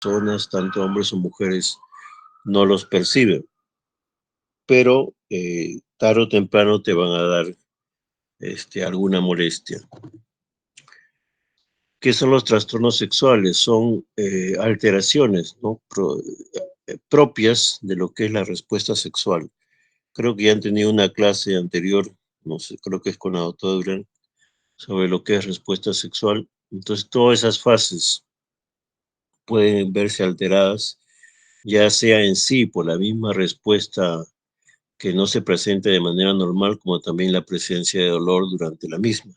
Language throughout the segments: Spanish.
personas, tanto hombres o mujeres, no los perciben, pero tarde o temprano te van a dar alguna molestia. ¿Qué son los trastornos sexuales? Son alteraciones, ¿no? Propias de lo que es la respuesta sexual. Creo que ya han tenido una clase anterior, no sé, creo que es con la doctora Durán, sobre lo que es respuesta sexual. Entonces, todas esas fases pueden verse alteradas, ya sea en sí por la misma respuesta que no se presenta de manera normal, como también la presencia de dolor durante la misma.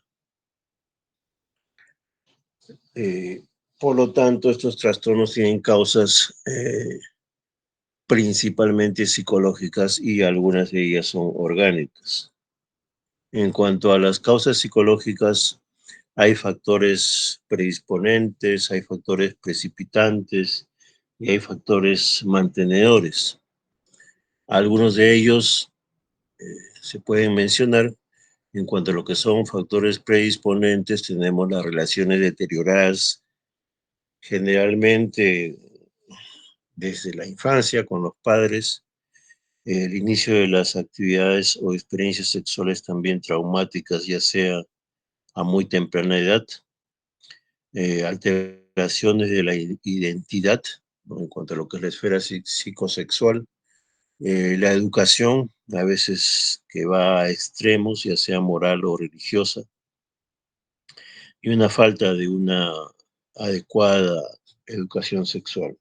Eh, por lo tanto, estos trastornos tienen causas principalmente psicológicas y algunas de ellas son orgánicas. En cuanto a las causas psicológicas, hay factores predisponentes, hay factores precipitantes y hay factores mantenedores. Algunos de ellos se pueden mencionar. En cuanto a lo que son factores predisponentes, tenemos las relaciones deterioradas generalmente desde la infancia con los padres, el inicio de las actividades o experiencias sexuales también traumáticas, ya sea a muy temprana edad, alteraciones de la identidad, ¿no? En cuanto a lo que es la esfera psicosexual, la educación, a veces que va a extremos, ya sea moral o religiosa, y una falta de una adecuada educación sexual.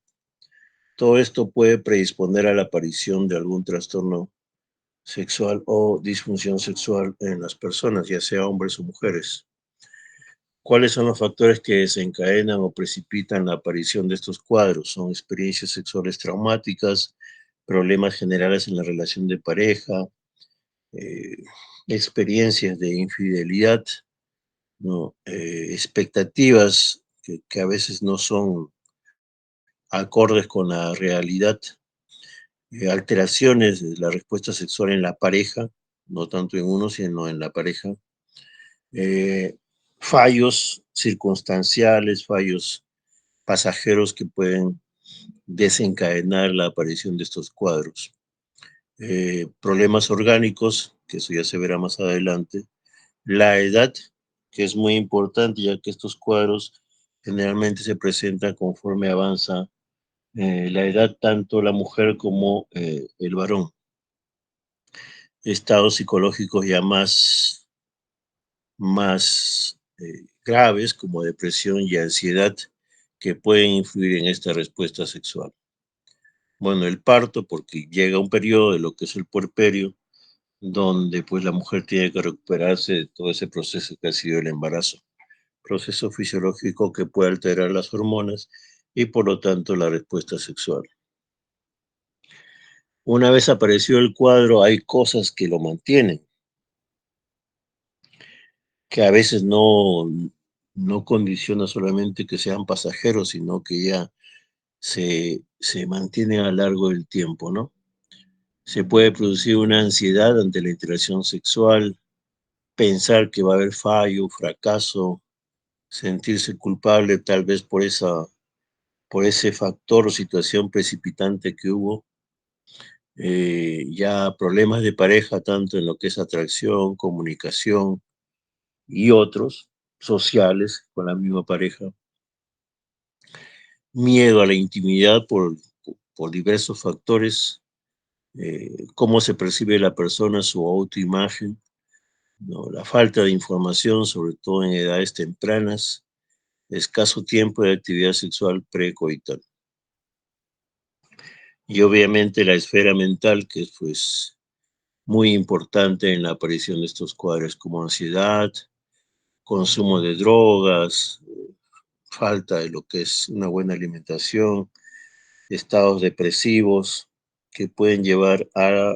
Todo esto puede predisponer a la aparición de algún trastorno sexual o disfunción sexual en las personas, ya sea hombres o mujeres. ¿Cuáles son los factores que desencadenan o precipitan la aparición de estos cuadros? Son experiencias sexuales traumáticas, problemas generales en la relación de pareja, eh, experiencias de infidelidad, ¿no? Expectativas que a veces no son acordes con la realidad, alteraciones de la respuesta sexual en la pareja, no tanto en uno, sino en la pareja, eh, fallos circunstanciales, fallos pasajeros que pueden desencadenar la aparición de estos cuadros. Problemas orgánicos, que eso ya se verá más adelante, la edad, que es muy importante, ya que estos cuadros generalmente se presentan conforme avanza la edad, tanto la mujer como el varón. Estados psicológicos ya más graves, como depresión y ansiedad, que pueden influir en esta respuesta sexual. Bueno, el parto, porque llega un periodo de lo que es el puerperio, donde pues la mujer tiene que recuperarse de todo ese proceso que ha sido el embarazo, proceso fisiológico que puede alterar las hormonas y por lo tanto la respuesta sexual. Una vez apareció el cuadro, hay cosas que lo mantienen, que a veces no condiciona solamente que sean pasajeros, sino que ya se mantienen a lo largo del tiempo, ¿no? Se puede producir una ansiedad ante la interacción sexual, pensar que va a haber fallo, fracaso, sentirse culpable tal vez por ese factor o situación precipitante que hubo, ya problemas de pareja, tanto en lo que es atracción, comunicación y otros sociales con la misma pareja, miedo a la intimidad por diversos factores, cómo se percibe la persona, su autoimagen, ¿no? La falta de información, sobre todo en edades tempranas, escaso tiempo de actividad sexual precoital. Y obviamente la esfera mental, que es pues muy importante en la aparición de estos cuadros como ansiedad, consumo de drogas, falta de lo que es una buena alimentación, estados depresivos que pueden llevar a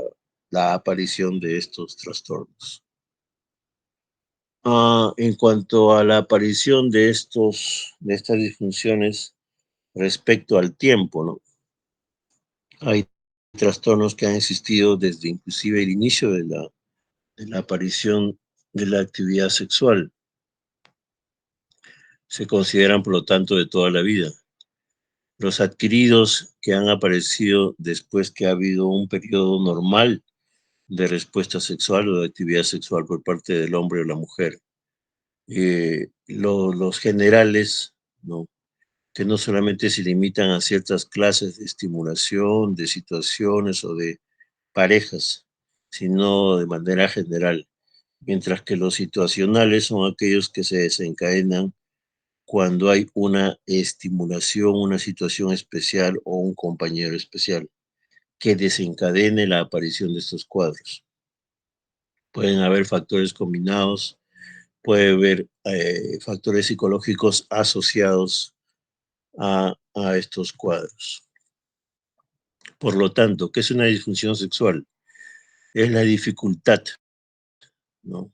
la aparición de estos trastornos. En cuanto a la aparición de estas disfunciones respecto al tiempo, ¿no? Hay trastornos que han existido desde inclusive el inicio de la aparición de la actividad sexual. Se consideran, por lo tanto, de toda la vida. Los adquiridos que han aparecido después que ha habido un periodo normal de respuesta sexual o de actividad sexual por parte del hombre o la mujer. Los generales, ¿no? Que no solamente se limitan a ciertas clases de estimulación, de situaciones o de parejas, sino de manera general, mientras que los situacionales son aquellos que se desencadenan cuando hay una estimulación, una situación especial o un compañero especial que desencadene la aparición de estos cuadros. Pueden haber factores combinados, puede haber factores psicológicos asociados a estos cuadros. Por lo tanto, ¿qué es una disfunción sexual? Es la dificultad, ¿no?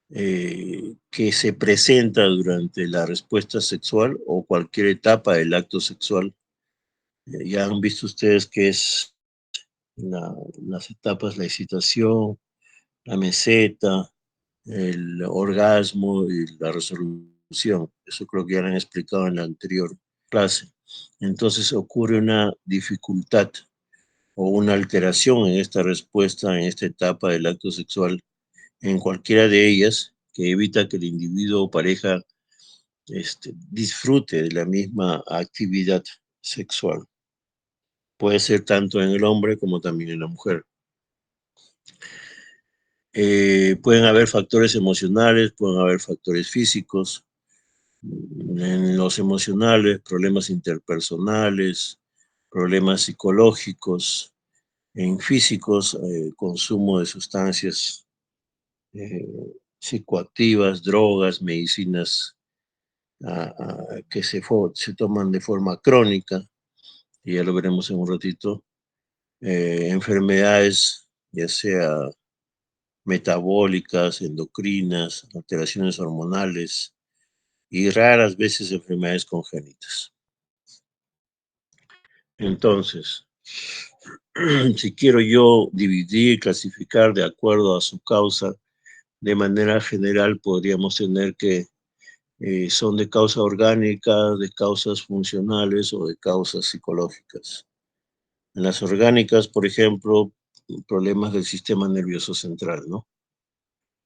Que se presenta durante la respuesta sexual o cualquier etapa del acto sexual. Ya han visto ustedes que es las etapas, la excitación, la meseta, el orgasmo y la resolución. Eso creo que ya lo han explicado en la anterior clase. Entonces ocurre una dificultad o una alteración en esta respuesta, en esta etapa del acto sexual, en cualquiera de ellas, que evita que el individuo o pareja disfrute de la misma actividad sexual. Puede ser tanto en el hombre como también en la mujer. Pueden haber factores emocionales, pueden haber factores físicos. En los emocionales, problemas interpersonales, problemas psicológicos, en físicos, consumo de sustancias eh, psicoactivas, drogas, medicinas que se toman de forma crónica, y ya lo veremos en un ratito, enfermedades, ya sea metabólicas, endocrinas, alteraciones hormonales y raras veces enfermedades congénitas. Entonces, si quiero yo dividir, clasificar de acuerdo a su causa, de manera general podríamos tener que son de causa orgánica, de causas funcionales o de causas psicológicas. En las orgánicas, por ejemplo, problemas del sistema nervioso central, ¿no?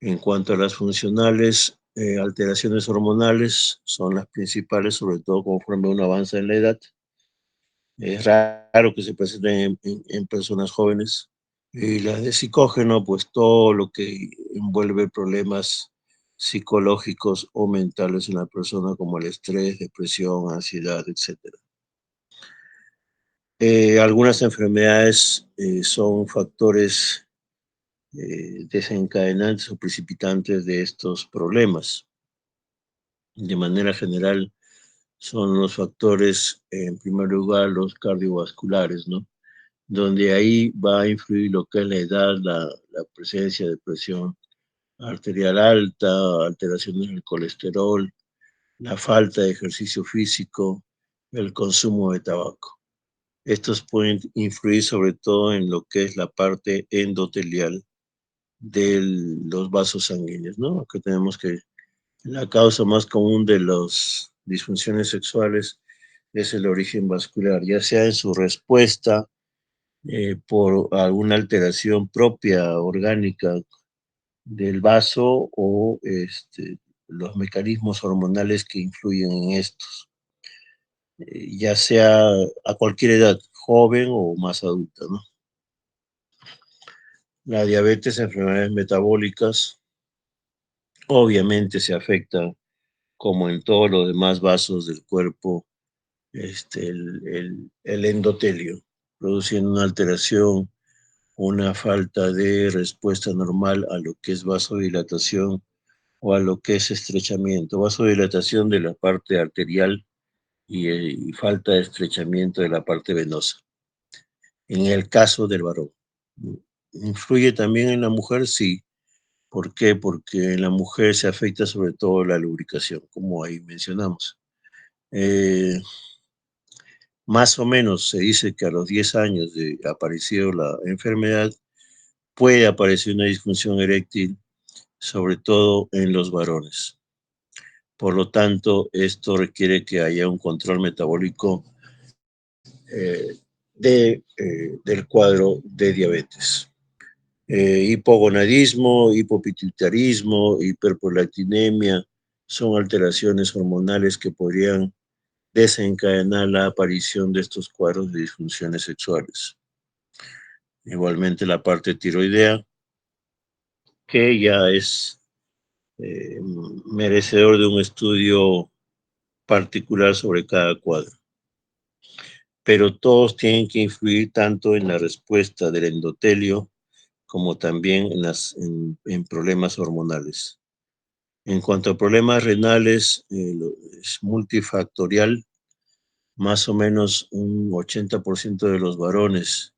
En cuanto a las funcionales, alteraciones hormonales son las principales, sobre todo conforme uno avanza en la edad. Es raro que se presenten en personas jóvenes. Y las de psicógeno, pues todo lo que envuelve problemas psicológicos o mentales en la persona, como el estrés, depresión, ansiedad, etcétera. Algunas enfermedades son factores desencadenantes o precipitantes de estos problemas. De manera general, son los factores, en primer lugar, los cardiovasculares, ¿no? Donde ahí va a influir lo que es la edad, la presencia de presión arterial alta, alteraciones del colesterol, la falta de ejercicio físico, el consumo de tabaco. Estos pueden influir sobre todo en lo que es la parte endotelial de los vasos sanguíneos, ¿no? Acá tenemos que la causa más común de las disfunciones sexuales es el origen vascular, ya sea en su respuesta por alguna alteración propia orgánica del vaso o los mecanismos hormonales que influyen en estos, ya sea a cualquier edad, joven o más adulta, ¿no? La diabetes, enfermedades metabólicas, obviamente se afecta, como en todos los demás vasos del cuerpo, el endotelio, produciendo una alteración, una falta de respuesta normal a lo que es vasodilatación o a lo que es estrechamiento. Vasodilatación de la parte arterial y falta de estrechamiento de la parte venosa. En el caso del varón. ¿Influye también en la mujer? Sí. ¿Por qué? Porque en la mujer se afecta sobre todo la lubricación, como ahí mencionamos. Eh, Más o menos se dice que a los 10 años de aparecido la enfermedad puede aparecer una disfunción eréctil, sobre todo en los varones. Por lo tanto, esto requiere que haya un control metabólico del cuadro de diabetes. Hipogonadismo, hipopituitarismo, hiperprolactinemia son alteraciones hormonales que podrían desencadenar la aparición de estos cuadros de disfunciones sexuales. Igualmente la parte tiroidea, que ya es merecedor de un estudio particular sobre cada cuadro. Pero todos tienen que influir tanto en la respuesta del endotelio como también en problemas hormonales. En cuanto a problemas renales, es multifactorial. Más o menos un 80% de los varones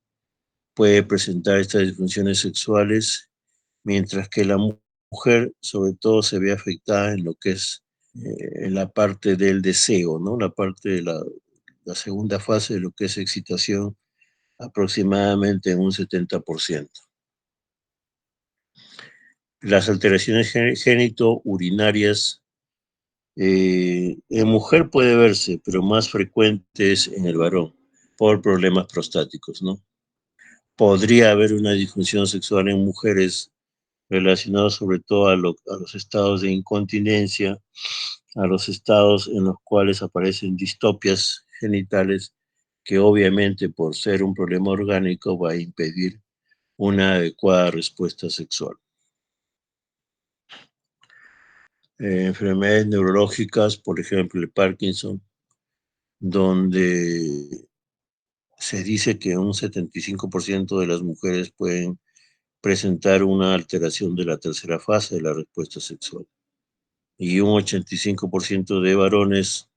puede presentar estas disfunciones sexuales, mientras que la mujer sobre todo se ve afectada en lo que es en la parte del deseo, ¿no? La parte de la segunda fase de lo que es excitación, aproximadamente en un 70%. Las alteraciones génito-urinarias en mujer puede verse, pero más frecuente es en el varón por problemas prostáticos, ¿no? Podría haber una disfunción sexual en mujeres relacionados sobre todo a los estados de incontinencia, a los estados en los cuales aparecen distopias genitales, que obviamente por ser un problema orgánico va a impedir una adecuada respuesta sexual. Enfermedades neurológicas, por ejemplo, el Parkinson, donde se dice que un 75% de las mujeres pueden presentar una alteración de la tercera fase de la respuesta sexual y un 85% de varones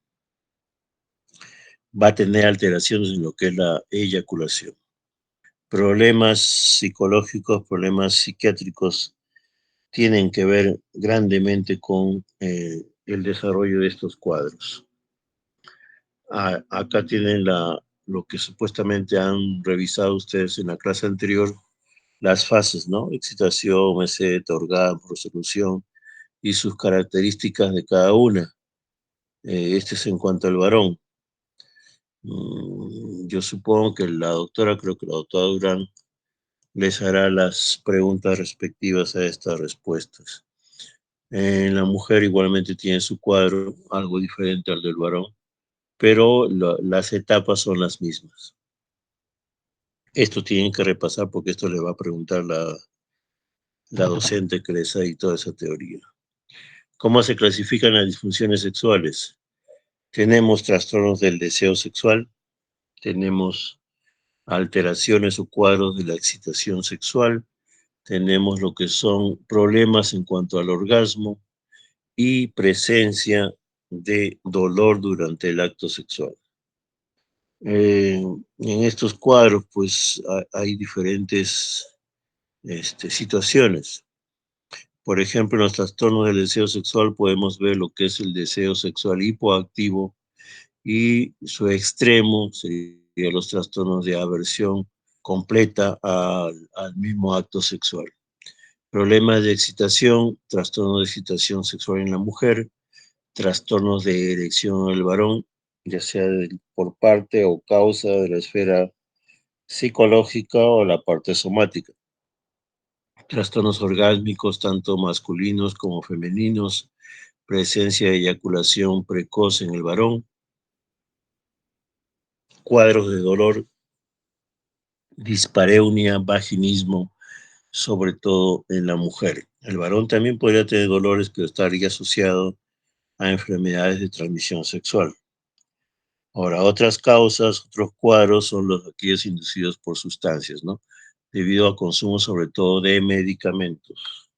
va a tener alteraciones en lo que es la eyaculación. Problemas psicológicos, problemas psiquiátricos tienen que ver grandemente con el desarrollo de estos cuadros. Acá tienen lo que supuestamente han revisado ustedes en la clase anterior, las fases, ¿no? Excitación, meseta, orgasmo, resolución y sus características de cada una. Este es en cuanto al varón. Yo supongo que creo que la doctora Durán les hará las preguntas respectivas a estas respuestas. En la mujer igualmente tiene su cuadro, algo diferente al del varón, pero las etapas son las mismas. Esto tienen que repasar porque esto le va a preguntar la docente que les ha dictado esa teoría. ¿Cómo se clasifican las disfunciones sexuales? Tenemos trastornos del deseo sexual, tenemos alteraciones o cuadros de la excitación sexual, tenemos lo que son problemas en cuanto al orgasmo y presencia de dolor durante el acto sexual. En estos cuadros, pues hay diferentes situaciones. Por ejemplo, en los trastornos del deseo sexual podemos ver lo que es el deseo sexual hipoactivo y su extremo sería los trastornos de aversión completa al mismo acto sexual. Problemas de excitación, trastornos de excitación sexual en la mujer, trastornos de erección en el varón, ya sea por parte o causa de la esfera psicológica o la parte somática. Trastornos orgásmicos, tanto masculinos como femeninos, presencia de eyaculación precoz en el varón, cuadros de dolor, dispareunia, vaginismo, sobre todo en la mujer. El varón también podría tener dolores, pero estaría asociado a enfermedades de transmisión sexual. Ahora, otras causas, otros cuadros son aquellos inducidos por sustancias, ¿no? Debido a consumo sobre todo de medicamentos.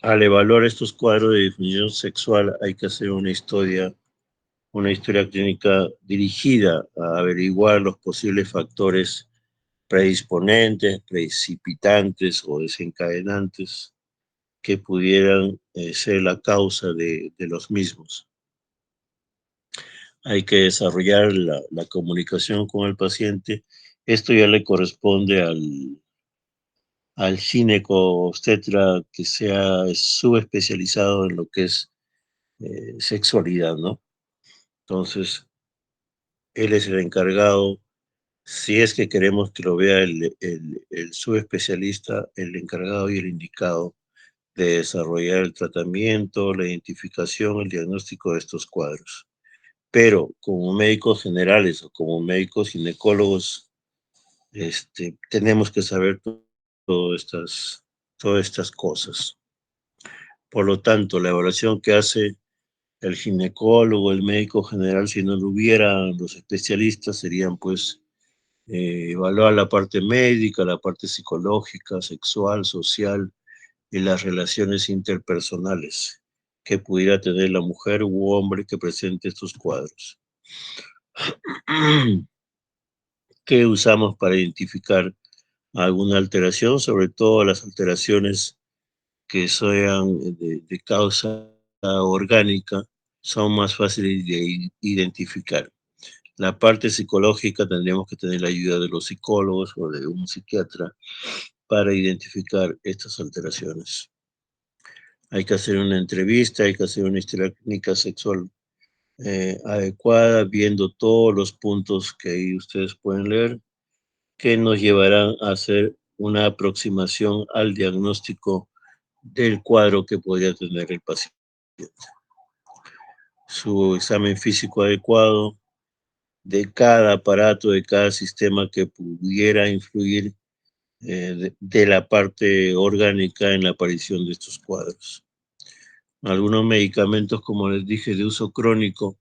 Al evaluar estos cuadros de disfunción sexual hay que hacer una historia clínica dirigida a averiguar los posibles factores predisponentes, precipitantes o desencadenantes que pudieran ser la causa de los mismos. Hay que desarrollar la comunicación con el paciente. Esto ya le corresponde al gineco-obstetra que sea subespecializado en lo que es sexualidad, ¿no? Entonces, Él es el encargado, si es que queremos que lo vea el subespecialista, el encargado y el indicado de desarrollar el tratamiento, la identificación, el diagnóstico de estos cuadros. Pero como médicos generales o como médicos ginecólogos, tenemos que saber todas estas, todas estas cosas. Por lo tanto, la evaluación que hace el ginecólogo, el médico general, si no lo hubieran los especialistas, serían pues evaluar la parte médica, la parte psicológica, sexual, social y las relaciones interpersonales que pudiera tener la mujer u hombre que presente estos cuadros. ¿Qué usamos para identificar alguna alteración? Sobre todo las alteraciones que sean de causa orgánica son más fáciles de identificar. La parte psicológica tendríamos que tener la ayuda de los psicólogos o de un psiquiatra para identificar estas alteraciones. Hay que hacer una entrevista, hay que hacer una historia clínica sexual adecuada, viendo todos los puntos que ahí ustedes pueden leer, que nos llevarán a hacer una aproximación al diagnóstico del cuadro que podría tener el paciente. Su examen físico adecuado de cada aparato, de cada sistema que pudiera influir de la parte orgánica en la aparición de estos cuadros. Algunos medicamentos, como les dije, de uso crónico,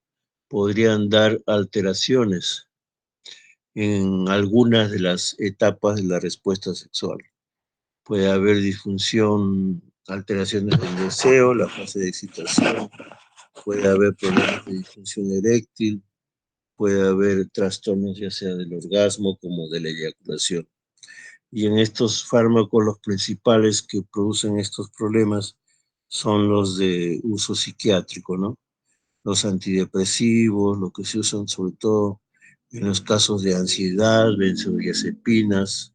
podrían dar alteraciones en algunas de las etapas de la respuesta sexual. Puede haber disfunción, alteraciones del deseo, la fase de excitación, puede haber problemas de disfunción eréctil, puede haber trastornos ya sea del orgasmo como de la eyaculación. Y en estos fármacos los principales que producen estos problemas son los de uso psiquiátrico, ¿no? Los antidepresivos, lo que se usan sobre todo en los casos de ansiedad, benzodiazepinas,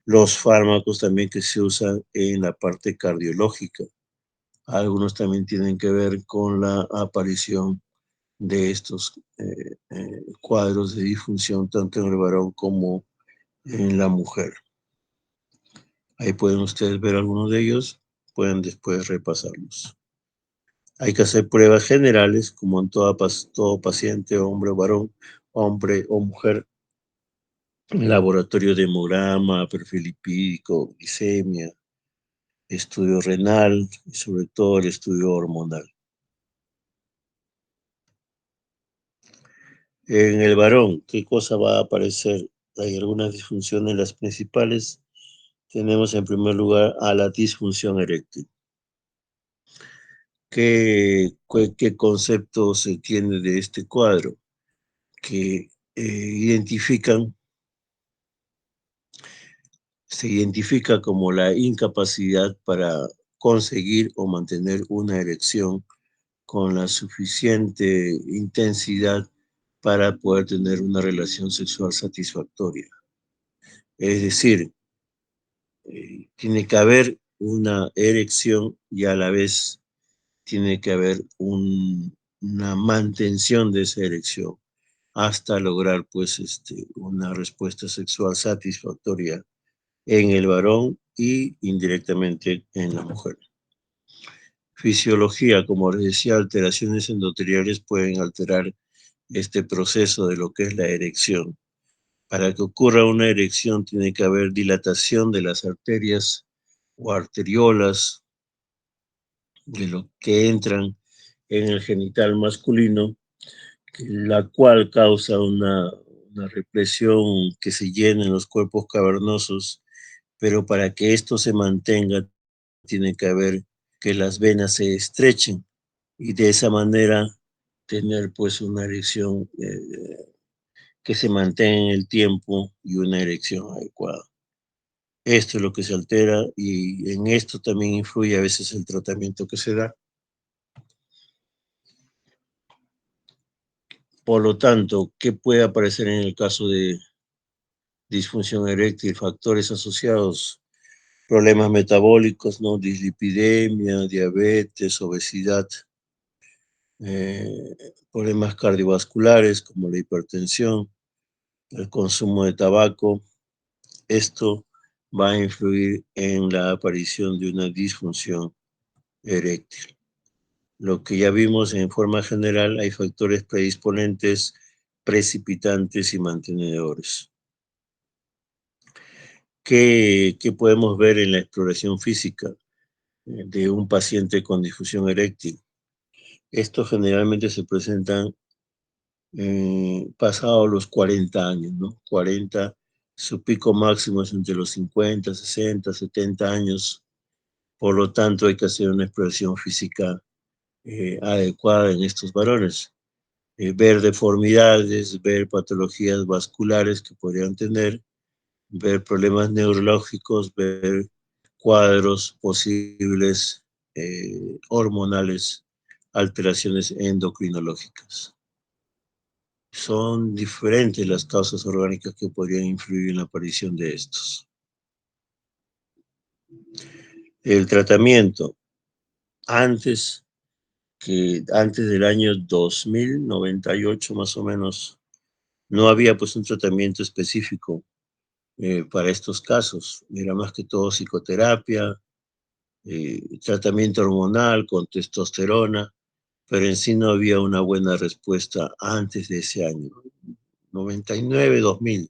los fármacos también que se usan en la parte cardiológica. Algunos también tienen que ver con la aparición de estos cuadros de disfunción tanto en el varón como en la mujer. Ahí pueden ustedes ver algunos de ellos, pueden después repasarlos. Hay que hacer pruebas generales, como en todo paciente, hombre o varón, hombre o mujer, laboratorio de hemograma, perfil lipídico, glicemia, estudio renal y sobre todo el estudio hormonal. En el varón, ¿qué cosa va a aparecer? Hay algunas disfunciones, las principales. Tenemos en primer lugar a la disfunción eréctil. ¿Qué concepto se tiene de este cuadro? Que se identifica como la incapacidad para conseguir o mantener una erección con la suficiente intensidad para poder tener una relación sexual satisfactoria. Es decir, tiene que haber una erección y a la vez tiene que haber una mantención de esa erección hasta lograr pues una respuesta sexual satisfactoria en el varón y indirectamente en la mujer. Fisiología, como les decía, alteraciones endoteliales pueden alterar este proceso de lo que es la erección. Para que ocurra una erección tiene que haber dilatación de las arterias o arteriolas de lo que entran en el genital masculino, la cual causa una represión que se llena en los cuerpos cavernosos, pero para que esto se mantenga tiene que haber que las venas se estrechen y de esa manera tener pues una erección que se mantenga en el tiempo y una erección adecuada. Esto es lo que se altera y en esto también influye a veces el tratamiento que se da. Por lo tanto, ¿qué puede aparecer en el caso de disfunción eréctil? Factores asociados, problemas metabólicos, ¿no? Dislipidemia, diabetes, obesidad. eh, problemas cardiovasculares como la hipertensión, el consumo de tabaco. Esto va a influir en la aparición de una disfunción eréctil. Lo que ya vimos en forma general, hay factores predisponentes, precipitantes y mantenedores. ¿Qué podemos ver en la exploración física de un paciente con disfunción eréctil? Estos generalmente se presentan pasados los 40 años, ¿no? 40, su pico máximo es entre los 50, 60, 70 años. Por lo tanto, hay que hacer una exploración física adecuada en estos varones. Ver deformidades, ver patologías vasculares que podrían tener, ver problemas neurológicos, ver cuadros posibles hormonales, alteraciones endocrinológicas. Son diferentes las causas orgánicas que podrían influir en la aparición de estos. El tratamiento, antes antes del año 2098 más o menos, no había pues un tratamiento específico para estos casos. Era más que todo psicoterapia, tratamiento hormonal con testosterona, pero en sí no había una buena respuesta antes de ese año, 99, 2000,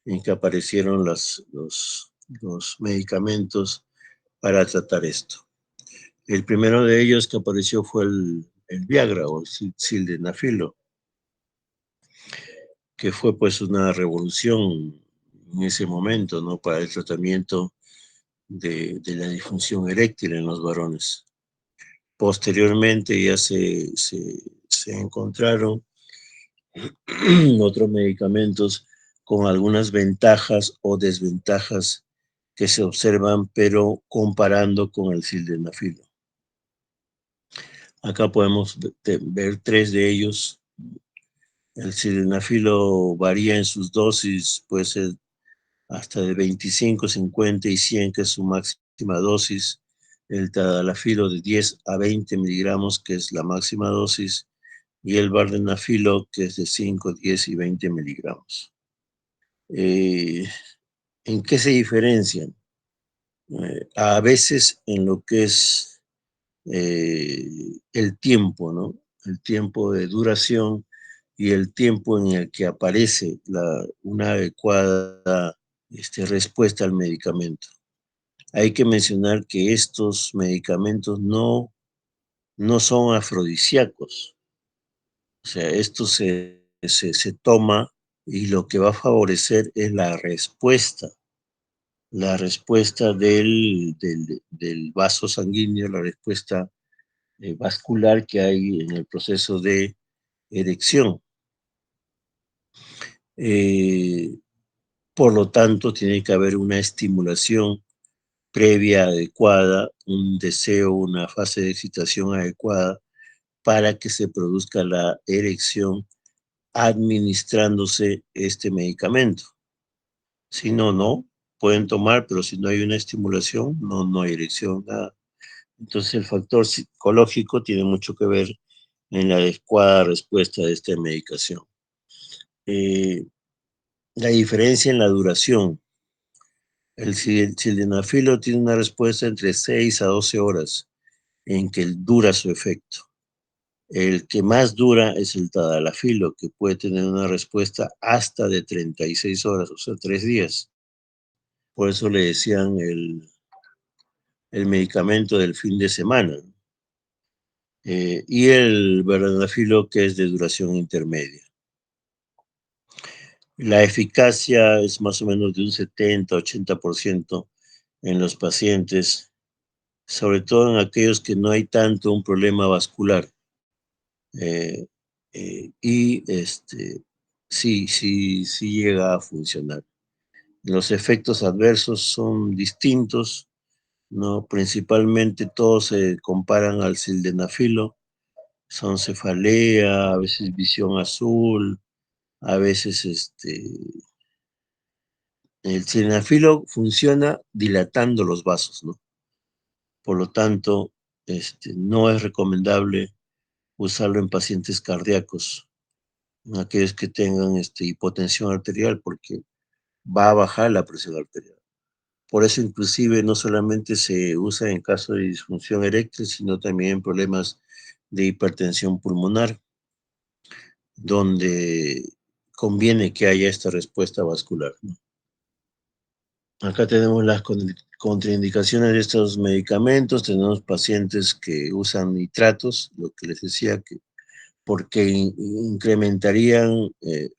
en que aparecieron los medicamentos para tratar esto. El primero de ellos que apareció fue el Viagra o el sildenafilo, que fue pues una revolución en ese momento, ¿no? Para el tratamiento de la disfunción eréctil en los varones. Posteriormente ya se encontraron otros medicamentos con algunas ventajas o desventajas que se observan, pero comparando con el sildenafilo. Acá podemos ver tres de ellos. El sildenafilo varía en sus dosis, puede ser hasta de 25, 50 y 100, que es su máxima dosis. El tadalafilo de 10 a 20 miligramos, que es la máxima dosis. Y el vardenafilo, que es de 5, 10 y 20 miligramos. Eh, ¿En qué se diferencian? A veces en lo que es el tiempo, ¿no? El tiempo de duración y el tiempo en el que aparece una adecuada respuesta al medicamento. Hay que mencionar que estos medicamentos no son afrodisíacos. O sea, esto se toma y lo que va a favorecer es la respuesta del vaso sanguíneo, la respuesta vascular que hay en el proceso de erección. Eh, por lo tanto, tiene que haber una estimulación previa adecuada, un deseo, una fase de excitación adecuada para que se produzca la erección administrándose este medicamento. Si no, no, pueden tomar, pero si no hay una estimulación, no hay erección, nada. Entonces el factor psicológico tiene mucho que ver en la adecuada respuesta de esta medicación. Eh, la diferencia en la duración. El sildenafilo tiene una respuesta entre 6 a 12 horas en que dura su efecto. El que más dura es el tadalafilo, que puede tener una respuesta hasta de 36 horas, o sea, 3 días. Por eso le decían el medicamento del fin de semana. Y el vardenafilo, que es de duración intermedia. La eficacia es más o menos de un 70-80% en los pacientes, sobre todo en aquellos que no hay tanto un problema vascular. Eh, sí llega a funcionar. Los efectos adversos son distintos, ¿no? Principalmente todos se comparan al sildenafilo, son cefalea, a veces visión azul, a veces el sildenafilo funciona dilatando los vasos, ¿no? Por lo tanto, no es recomendable usarlo en pacientes cardíacos, en aquellos que tengan hipotensión arterial, porque va a bajar la presión arterial. Por eso inclusive no solamente se usa en caso de disfunción eréctil, sino también en problemas de hipertensión pulmonar, donde conviene que haya esta respuesta vascular, ¿no? Acá tenemos las contraindicaciones de estos medicamentos. Tenemos pacientes que usan nitratos, lo que les decía, que porque incrementarían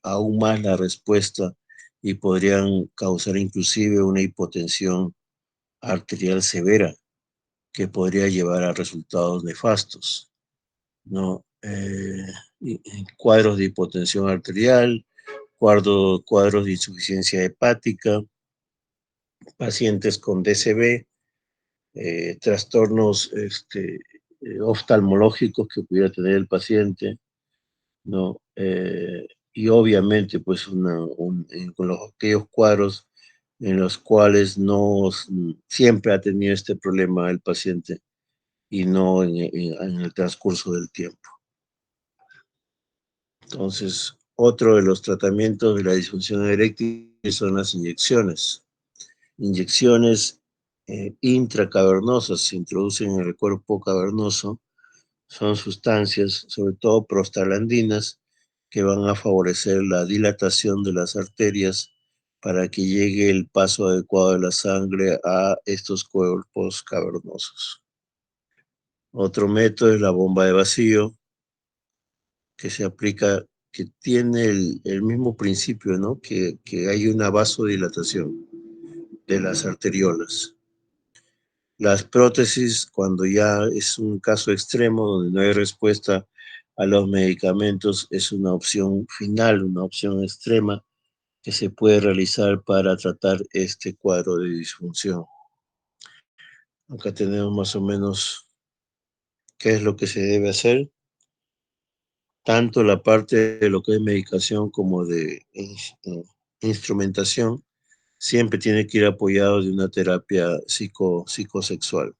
aún más la respuesta y podrían causar inclusive una hipotensión arterial severa que podría llevar a resultados nefastos, ¿no? Cuadros de hipotensión arterial, cuadros de insuficiencia hepática, pacientes con DCB, trastornos oftalmológicos que pudiera tener el paciente, ¿no? Y obviamente, pues, con aquellos cuadros en los cuales no siempre ha tenido este problema el paciente y no en el transcurso del tiempo. Entonces, otro de los tratamientos de la disfunción eréctil son las inyecciones. Inyecciones intracavernosas se introducen en el cuerpo cavernoso. Son sustancias, sobre todo prostaglandinas, que van a favorecer la dilatación de las arterias para que llegue el paso adecuado de la sangre a estos cuerpos cavernosos. Otro método es la bomba de vacío, que se aplica, que tiene el mismo principio, ¿no? Que hay una vasodilatación de las arteriolas. Las prótesis, cuando ya es un caso extremo donde no hay respuesta a los medicamentos, es una opción final, una opción extrema que se puede realizar para tratar este cuadro de disfunción. Acá tenemos más o menos qué es lo que se debe hacer, tanto la parte de lo que es medicación como de instrumentación, siempre tiene que ir apoyado de una terapia psicosexual.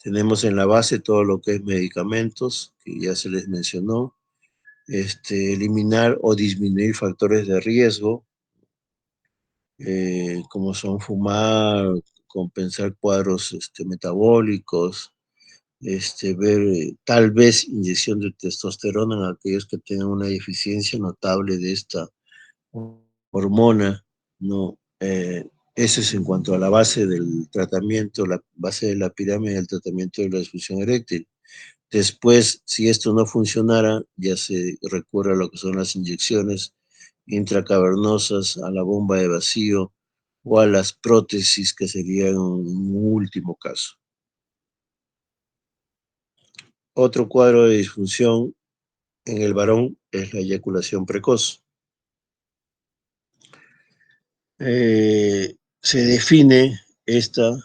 Tenemos en la base todo lo que es medicamentos, que ya se les mencionó, eliminar o disminuir factores de riesgo, como son fumar, compensar cuadros metabólicos, ver tal vez inyección de testosterona en aquellos que tengan una deficiencia notable de esta hormona, ¿no? Eso es en cuanto a la base del tratamiento, la base de la pirámide del tratamiento de la disfunción eréctil. Después, si esto no funcionara, ya se recurre a lo que son las inyecciones intracavernosas, a la bomba de vacío o a las prótesis, que serían un último caso. Otro cuadro de disfunción en el varón es la eyaculación precoz. Se define esta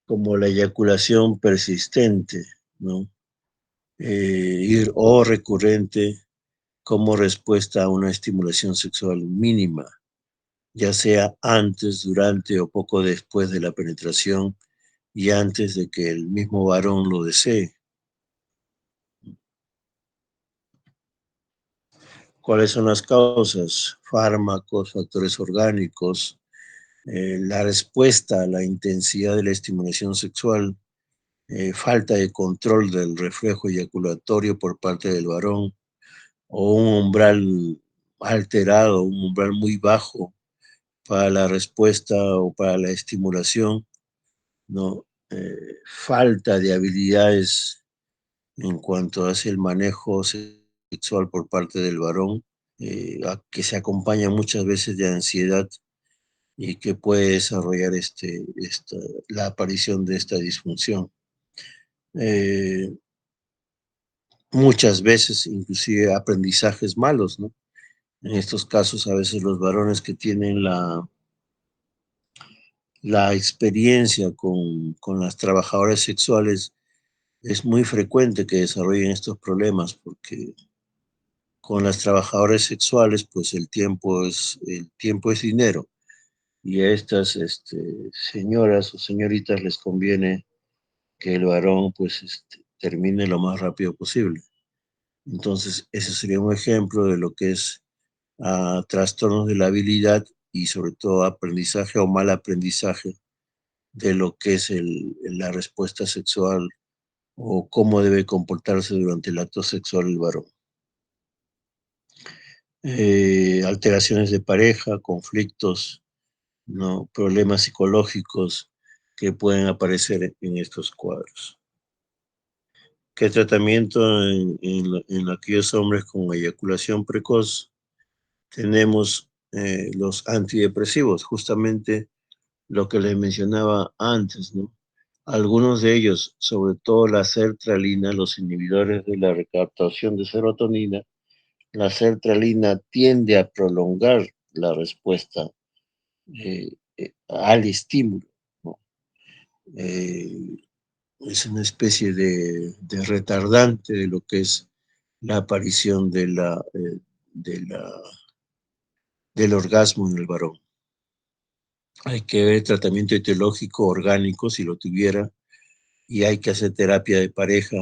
como la eyaculación persistente, ¿no? O recurrente como respuesta a una estimulación sexual mínima, ya sea antes, durante o poco después de la penetración y antes de que el mismo varón lo desee. ¿Cuáles son las causas? Fármacos, factores orgánicos, la respuesta a la intensidad de la estimulación sexual, falta de control del reflejo eyaculatorio por parte del varón, o un umbral alterado, un umbral muy bajo para la respuesta o para la estimulación, ¿no? Falta de habilidades en cuanto hacia el manejo sexual por parte del varón, que se acompaña muchas veces de ansiedad y que puede desarrollar la aparición de esta disfunción. Eh, Muchas veces, inclusive aprendizajes malos, ¿no? En estos casos, a veces los varones que tienen la experiencia con las trabajadoras sexuales, es muy frecuente que desarrollen estos problemas, porque con las trabajadoras sexuales, pues el tiempo es dinero, y a estas señoras o señoritas les conviene que el varón pues termine lo más rápido posible. Entonces, ese sería un ejemplo de lo que es trastornos de la habilidad y sobre todo aprendizaje o mal aprendizaje de lo que es la respuesta sexual o cómo debe comportarse durante el acto sexual el varón. Alteraciones de pareja, conflictos, ¿no? Problemas psicológicos que pueden aparecer en estos cuadros. ¿Qué tratamiento en aquellos hombres con eyaculación precoz? Tenemos los antidepresivos, justamente lo que les mencionaba antes, ¿no? Algunos de ellos, sobre todo la sertralina, los inhibidores de la recaptación de serotonina, la sertralina tiende a prolongar la respuesta al estímulo, ¿no? Eh, es una especie de retardante de lo que es la aparición de la, del orgasmo en el varón. Hay que ver tratamiento etiológico orgánico si lo tuviera y hay que hacer terapia de pareja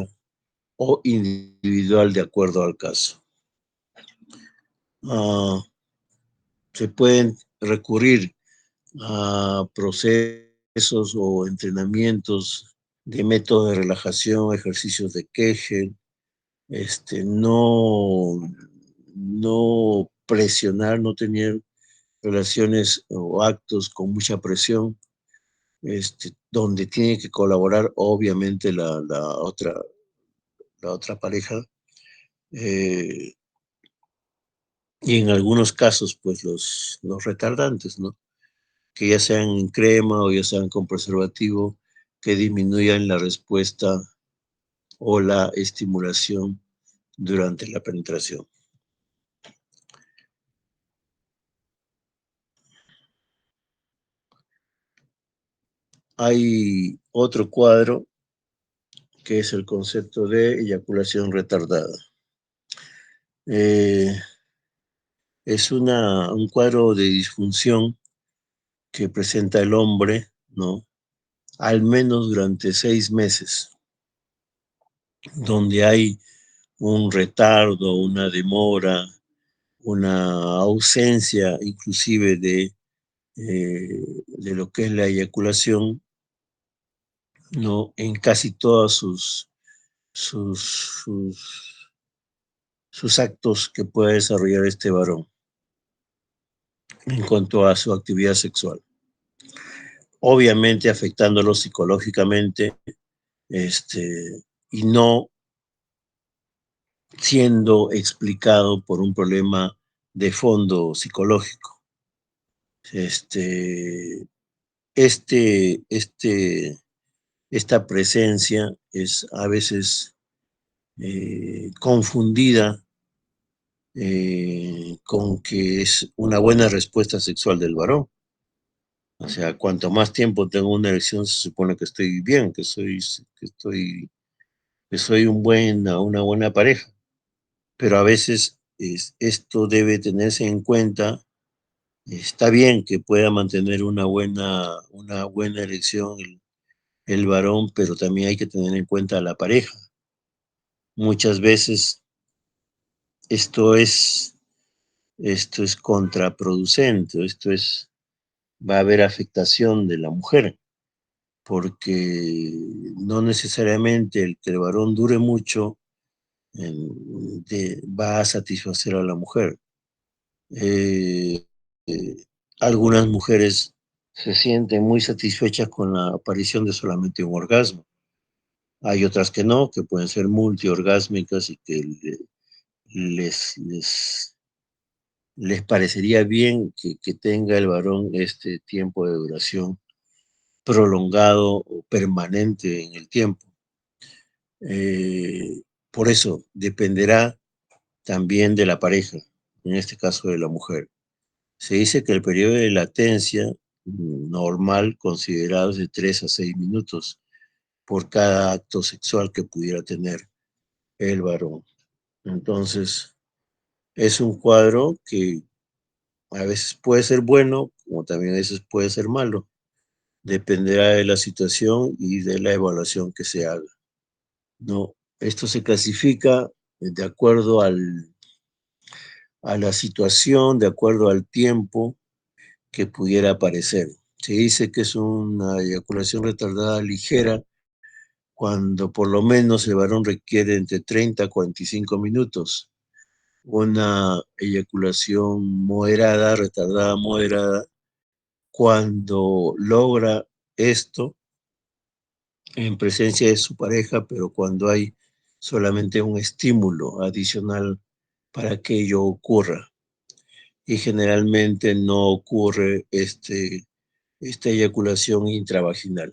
o individual de acuerdo al caso. Ah, se pueden recurrir a procesos o entrenamientos de métodos de relajación, ejercicios de Kegel, no presionar, no tener relaciones o actos con mucha presión, donde tiene que colaborar obviamente la otra pareja, eh, y en algunos casos, pues los retardantes, ¿no? Que ya sean en crema o ya sean con preservativo, que disminuyan la respuesta o la estimulación durante la penetración. Hay otro cuadro que es el concepto de eyaculación retardada. Eh, es un cuadro de disfunción que presenta el hombre, ¿no? Al menos durante 6 meses, donde hay un retardo, una demora, una ausencia inclusive de lo que es la eyaculación, ¿no? En casi todos sus, sus, sus actos que puede desarrollar este varón en cuanto a su actividad sexual. Obviamente afectándolo psicológicamente, y no siendo explicado por un problema de fondo psicológico. Este, este, este, esta presencia es a veces confundida con que es una buena respuesta sexual del varón. O sea, cuanto más tiempo tengo una erección, se supone que estoy bien, que soy una buena pareja. Pero a veces esto debe tenerse en cuenta. Está bien que pueda mantener una buena erección el varón, pero también hay que tener en cuenta a la pareja. Muchas veces esto es, esto es contraproducente, va a haber afectación de la mujer, porque no necesariamente el que el varón dure mucho va a satisfacer a la mujer. Eh, eh, Algunas mujeres se sienten muy satisfechas con la aparición de solamente un orgasmo. Hay otras que no, que pueden ser multiorgásmicas y que les, les, les parecería bien que tenga el varón este tiempo de duración prolongado o permanente en el tiempo. Eh, por eso dependerá también de la pareja, en este caso de la mujer. Se dice que el periodo de latencia normal considerado es de 3 a 6 minutos por cada acto sexual que pudiera tener el varón. Entonces, es un cuadro que a veces puede ser bueno, como también a veces puede ser malo. Dependerá de la situación y de la evaluación que se haga. No, esto se clasifica de acuerdo a la situación, de acuerdo al tiempo que pudiera aparecer. Se dice que es una eyaculación retardada ligera cuando por lo menos el varón requiere entre 30 a 45 minutos. Una eyaculación moderada, retardada moderada, cuando logra esto en presencia de su pareja, pero cuando hay solamente un estímulo adicional para que ello ocurra. Y generalmente no ocurre esta eyaculación intravaginal.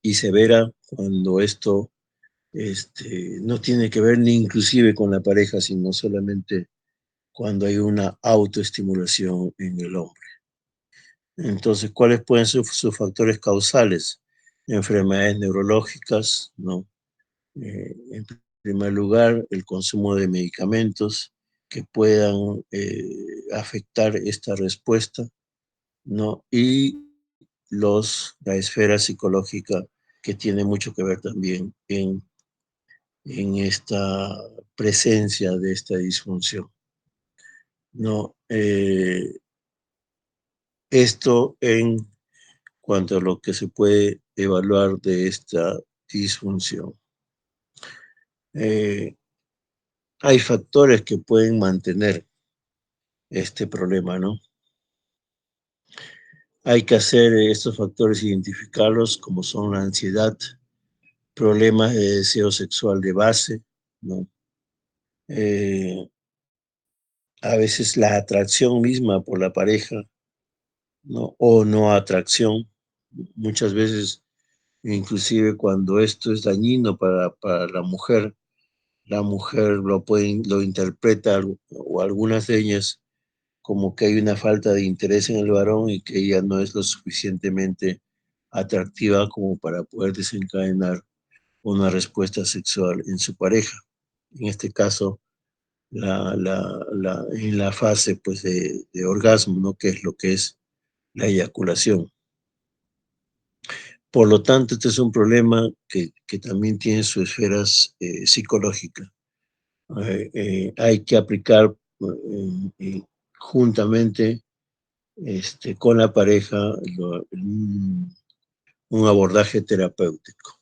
Y severa cuando esto no tiene que ver ni inclusive con la pareja, sino solamente cuando hay una autoestimulación en el hombre. Entonces, ¿cuáles pueden ser sus factores causales? Enfermedades neurológicas, ¿no? En primer lugar, el consumo de medicamentos que puedan afectar esta respuesta, ¿no? Y la esfera psicológica que tiene mucho que ver también en esta presencia de esta disfunción, ¿no? Esto en cuanto a lo que se puede evaluar de esta disfunción. Eh, Hay factores que pueden mantener este problema, ¿no? Hay que hacer estos factores, identificarlos como son la ansiedad, problemas de deseo sexual de base, ¿no? Eh, a veces la atracción misma por la pareja, ¿no? O no atracción. Muchas veces, inclusive cuando esto es dañino para la mujer lo interpreta o algunas de ellas como que hay una falta de interés en el varón y que ella no es lo suficientemente atractiva como para poder desencadenar una respuesta sexual en su pareja. En este caso, en la fase pues, de orgasmo, ¿no? Que es lo que es la eyaculación. Por lo tanto, este es un problema que también tiene sus esferas psicológicas. Hay que aplicar juntamente con la pareja un abordaje terapéutico.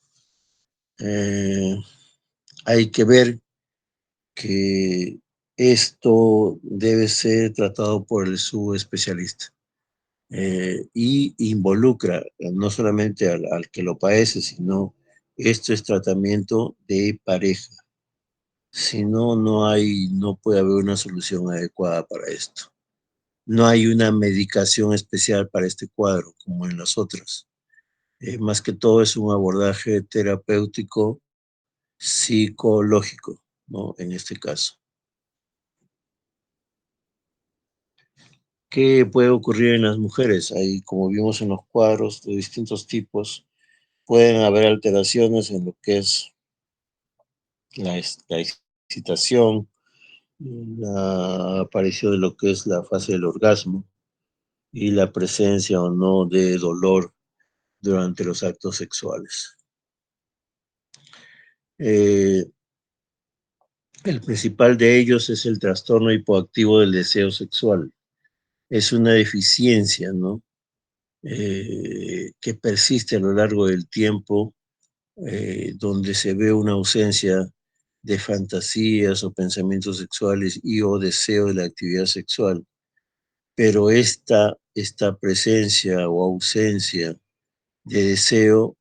Hay que ver que esto debe ser tratado por el subespecialista y involucra no solamente al que lo padece, sino esto es tratamiento de pareja. Si no, no puede haber una solución adecuada para esto. No hay una medicación especial para este cuadro, como en las otras. Más que todo es un abordaje terapéutico psicológico, ¿no? En este caso. ¿Qué puede ocurrir en las mujeres? Ahí, como vimos en los cuadros de distintos tipos, pueden haber alteraciones en lo que es la excitación, la aparición de lo que es la fase del orgasmo y la presencia o no de dolor durante los actos sexuales. Eh, el principal de ellos es el trastorno hipoactivo del deseo sexual. Es una deficiencia, ¿no? Que persiste a lo largo del tiempo, donde se ve una ausencia de fantasías o pensamientos sexuales y o deseo de la actividad sexual. Pero esta presencia o ausencia de deseo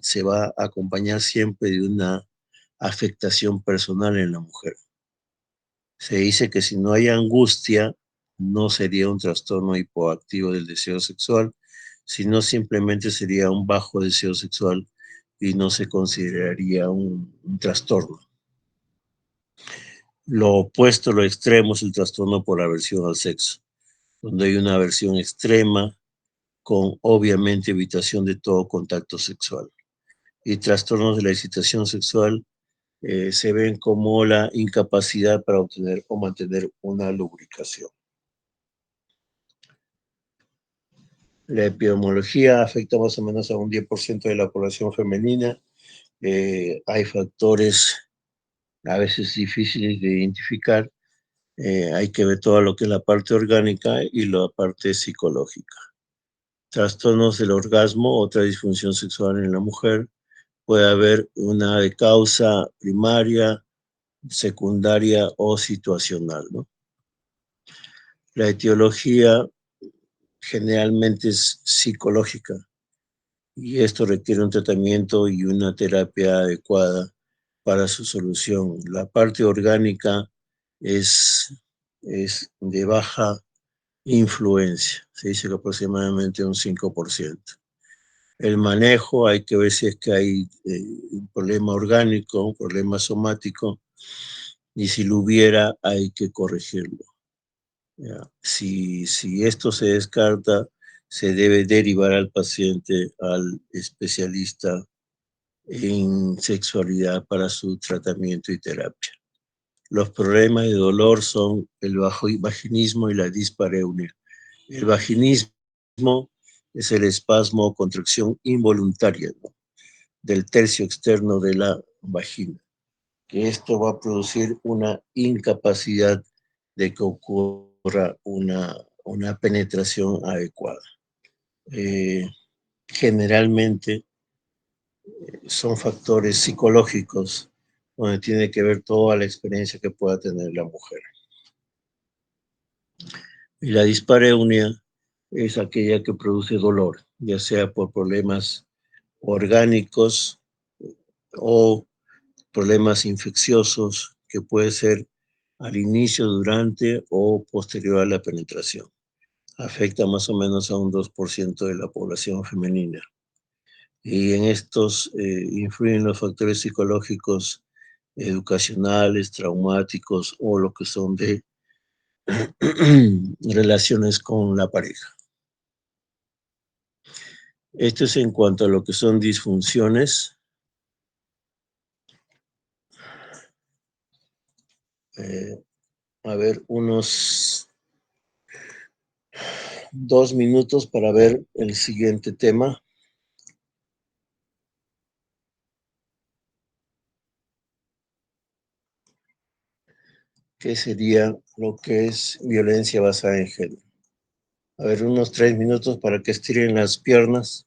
se va a acompañar siempre de una afectación personal en la mujer. Se dice que si no hay angustia, no sería un trastorno hipoactivo del deseo sexual, sino simplemente sería un bajo deseo sexual y no se consideraría un trastorno. Lo opuesto, lo extremo, es el trastorno por aversión al sexo, donde hay una aversión extrema con obviamente evitación de todo contacto sexual. Y trastornos de la excitación sexual se ven como la incapacidad para obtener o mantener una lubricación. La epidemiología afecta más o menos a un 10% de la población femenina. Hay factores a veces difíciles de identificar. Hay que ver todo lo que es la parte orgánica y la parte psicológica. Trastornos del orgasmo, otra disfunción sexual en la mujer. Puede haber una de causa primaria, secundaria o situacional, ¿no? La etiología generalmente es psicológica y esto requiere un tratamiento y una terapia adecuada para su solución. La parte orgánica es, es de baja influencia, se dice que aproximadamente un 5%. El manejo, hay que ver si es que hay un problema orgánico, un problema somático, y si lo hubiera, hay que corregirlo. ¿Ya? Si esto se descarta, se debe derivar al paciente al especialista en sexualidad para su tratamiento y terapia. Los problemas de dolor son el vaginismo y la dispareunia. El vaginismo es el espasmo o contracción involuntaria, ¿no?, del tercio externo de la vagina, que esto va a producir una incapacidad de que ocurra una penetración adecuada. Eh, Generalmente son factores psicológicos donde tiene que ver toda la experiencia que pueda tener la mujer. Y la dispareunia es aquella que produce dolor, ya sea por problemas orgánicos o problemas infecciosos, que puede ser al inicio, durante o posterior a la penetración. Afecta más o menos a un 2% de la población femenina. Y en estos influyen los factores psicológicos, educacionales, traumáticos o lo que son de relaciones con la pareja. Esto es en cuanto a lo que son disfunciones. Eh, a ver, unos 2 minutos para ver el siguiente tema, que sería lo que es violencia basada en género. A ver, unos 3 minutos para que estiren las piernas.